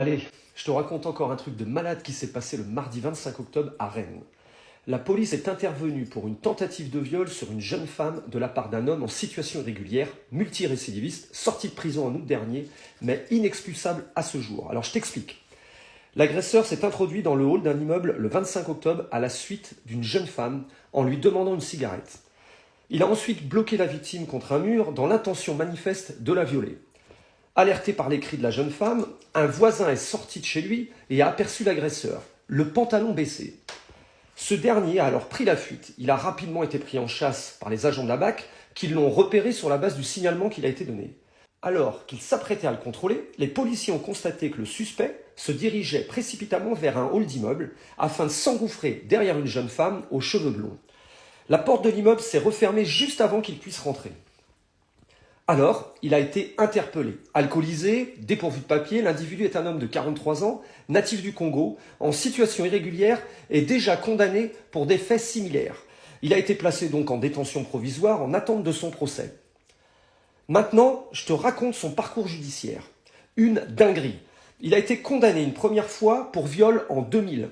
Allez, je te raconte encore un truc de malade qui s'est passé le mardi 25 octobre à Rennes. La police est intervenue pour une tentative de viol sur une jeune femme de la part d'un homme en situation irrégulière, multirécidiviste, sorti de prison en août dernier, mais inexpulsable à ce jour. Alors je t'explique. L'agresseur s'est introduit dans le hall d'un immeuble le 25 octobre à la suite d'une jeune femme en lui demandant une cigarette. Il a ensuite bloqué la victime contre un mur dans l'intention manifeste de la violer. Alerté par les cris de la jeune femme, un voisin est sorti de chez lui et a aperçu l'agresseur, le pantalon baissé. Ce dernier a alors pris la fuite. Il a rapidement été pris en chasse par les agents de la BAC qui l'ont repéré sur la base du signalement qu'il a été donné. Alors qu'ils s'apprêtaient à le contrôler, les policiers ont constaté que le suspect se dirigeait précipitamment vers un hall d'immeuble afin de s'engouffrer derrière une jeune femme aux cheveux blonds. La porte de l'immeuble s'est refermée juste avant qu'il puisse rentrer. Alors, il a été interpellé. Alcoolisé, dépourvu de papier, l'individu est un homme de 43 ans, natif du Congo, en situation irrégulière et déjà condamné pour des faits similaires. Il a été placé donc en détention provisoire en attente de son procès. Maintenant, je te raconte son parcours judiciaire. Une dinguerie. Il a été condamné une première fois pour viol en 2000,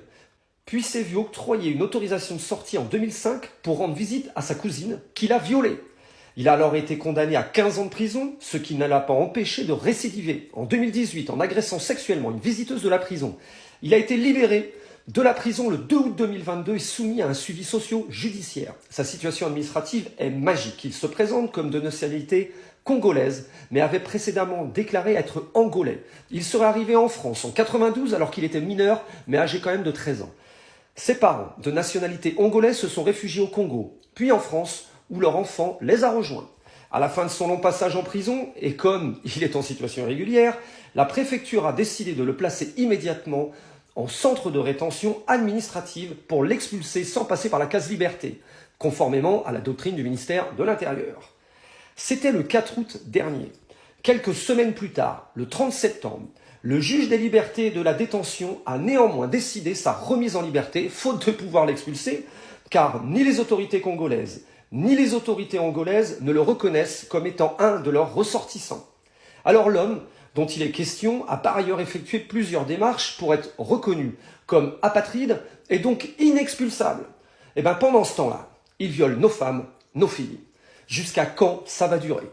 puis s'est vu octroyer une autorisation de sortie en 2005 pour rendre visite à sa cousine qu'il a violée. Il a alors été condamné à 15 ans de prison, ce qui ne l'a pas empêché de récidiver en 2018 en agressant sexuellement une visiteuse de la prison. Il a été libéré de la prison le 2 août 2022 et soumis à un suivi socio-judiciaire. Sa situation administrative est magique. Il se présente comme de nationalité congolaise, mais avait précédemment déclaré être angolais. Il serait arrivé en France en 92 alors qu'il était mineur, mais âgé quand même de 13 ans. Ses parents, de nationalité angolaise, se sont réfugiés au Congo, puis en France, où leur enfant les a rejoints. À la fin de son long passage en prison, et comme il est en situation irrégulière, la préfecture a décidé de le placer immédiatement en centre de rétention administrative pour l'expulser sans passer par la case liberté, conformément à la doctrine du ministère de l'Intérieur. C'était le 4 août dernier. Quelques semaines plus tard, le 30 septembre, le juge des libertés et de la détention a néanmoins décidé sa remise en liberté, faute de pouvoir l'expulser, car ni les autorités congolaises, ni les autorités angolaises ne le reconnaissent comme étant un de leurs ressortissants. Alors l'homme, dont il est question, a par ailleurs effectué plusieurs démarches pour être reconnu comme apatride et donc inexpulsable. Et bien pendant ce temps-là, il viole nos femmes, nos filles. Jusqu'à quand ça va durer ?